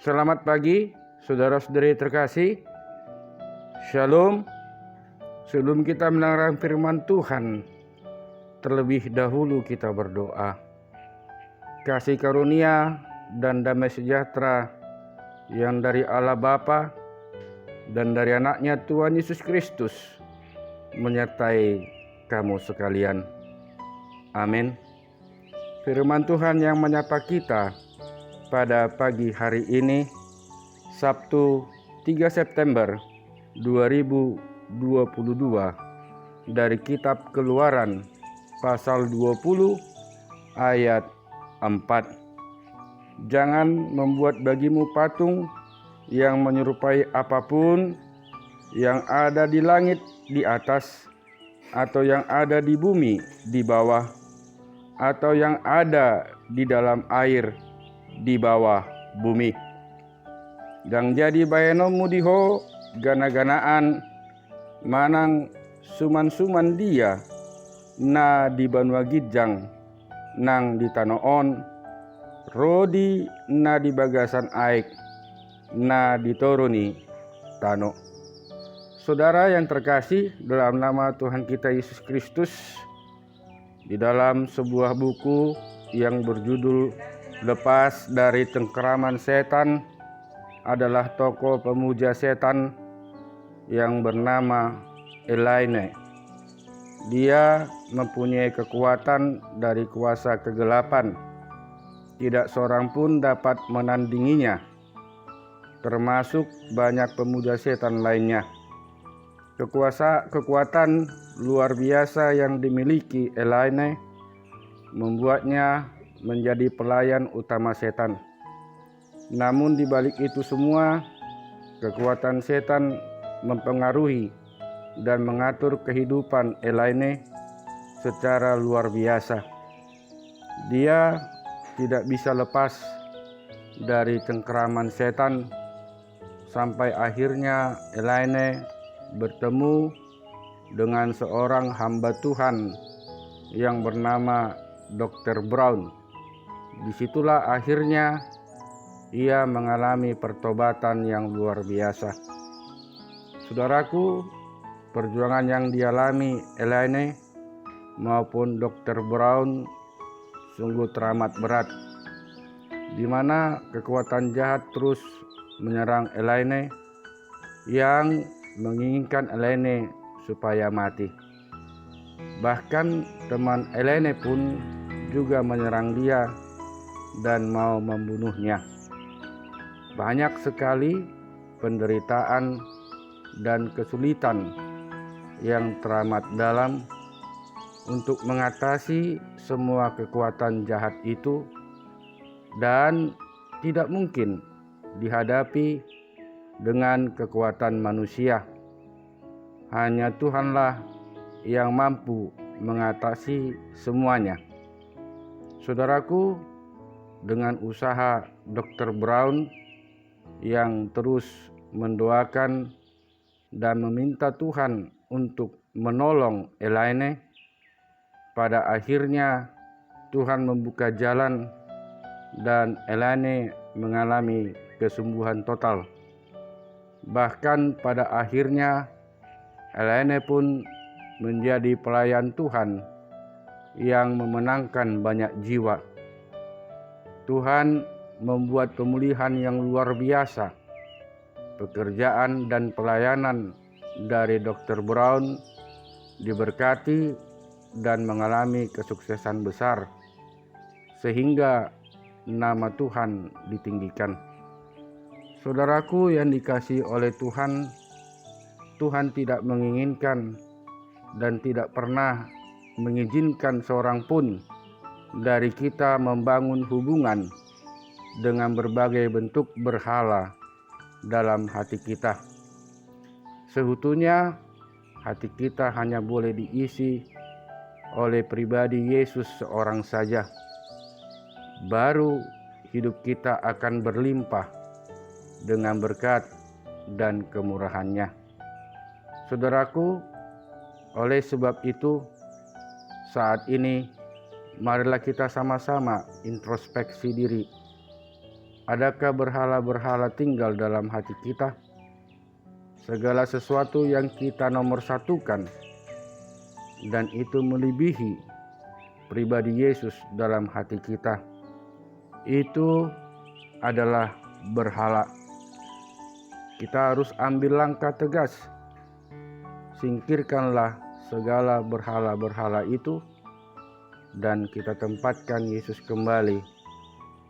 Selamat pagi, saudara-saudari terkasih. Shalom. Sebelum kita mendengarkan firman Tuhan, terlebih dahulu kita berdoa. Kasih karunia dan damai sejahtera yang dari Allah Bapa dan dari anaknya Tuhan Yesus Kristus menyertai kamu sekalian. Amin. Firman Tuhan yang menyapa kita pada pagi hari ini, Sabtu 3 September 2022, dari kitab Keluaran pasal 20 ayat 4. Jangan membuat bagimu patung yang menyerupai apapun yang ada di langit di atas, atau yang ada di bumi di bawah, atau yang ada di dalam air di bawah bumi. Dan jadi bayanomu diho gana-ganaan manang suman-suman dia na di banua gijang nang di tanoon rodi na di bagasan aik na ditoroni tano. Saudara yang terkasih dalam nama Tuhan kita Yesus Kristus, di dalam sebuah buku yang berjudul Lepas dari Cengkeraman Setan adalah tokoh pemuja setan yang bernama Elaine. Dia mempunyai kekuatan dari kuasa kegelapan. Tidak seorang pun dapat menandinginya, termasuk banyak pemuja setan lainnya. Kekuatan luar biasa yang dimiliki Elaine membuatnya menjadi pelayan utama setan. Namun di balik itu semua, kekuatan setan mempengaruhi dan mengatur kehidupan Elaine secara luar biasa. Dia tidak bisa lepas dari cengkeraman setan sampai akhirnya Elaine bertemu dengan seorang hamba Tuhan yang bernama Dr. Brown. Disitulah akhirnya ia mengalami pertobatan yang luar biasa. Saudaraku, perjuangan yang dialami Elaine maupun Dr. Brown sungguh teramat berat, di mana kekuatan jahat terus menyerang Elaine yang menginginkan Elaine supaya mati. Bahkan teman Elaine pun juga menyerang dia dan mau membunuhnya. Banyak sekali penderitaan dan kesulitan yang teramat dalam untuk mengatasi semua kekuatan jahat itu, dan tidak mungkin dihadapi dengan kekuatan manusia. Hanya Tuhanlah yang mampu mengatasi semuanya. Saudaraku, dengan usaha Dr. Brown yang terus mendoakan dan meminta Tuhan untuk menolong Elaine, pada akhirnya Tuhan membuka jalan dan Elaine mengalami kesembuhan total. Bahkan pada akhirnya Elaine pun menjadi pelayan Tuhan yang memenangkan banyak jiwa. Tuhan membuat pemulihan yang luar biasa. Pekerjaan dan pelayanan dari Dr. Brown diberkati dan mengalami kesuksesan besar, sehingga nama Tuhan ditinggikan. Saudaraku yang dikasihi oleh Tuhan, Tuhan tidak menginginkan dan tidak pernah mengizinkan seorang pun dari kita membangun hubungan dengan berbagai bentuk berhala dalam hati kita. Seutuhnya hati kita hanya boleh diisi oleh pribadi Yesus seorang saja. Baru hidup kita akan berlimpah dengan berkat dan kemurahan-Nya. Saudaraku, oleh sebab itu saat ini marilah kita sama-sama introspeksi diri Adakah berhala-berhala tinggal dalam hati kita? Segala sesuatu yang kita nomorsatukan, dan itu melebihi pribadi Yesus dalam hati kita, itu adalah berhala. Kita harus ambil langkah tegas. Singkirkanlah segala berhala-berhala itu, dan kita tempatkan Yesus kembali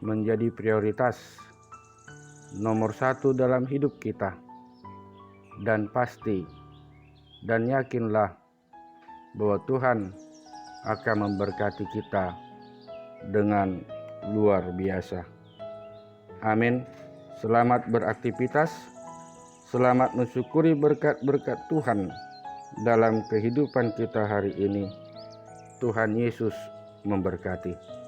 menjadi prioritas nomor satu dalam hidup kita. Dan pasti dan yakinlah bahwa Tuhan akan memberkati kita dengan luar biasa. Amin. Selamat beraktivitas, selamat mensyukuri berkat-berkat Tuhan dalam kehidupan kita hari ini. Tuhan Yesus memberkati.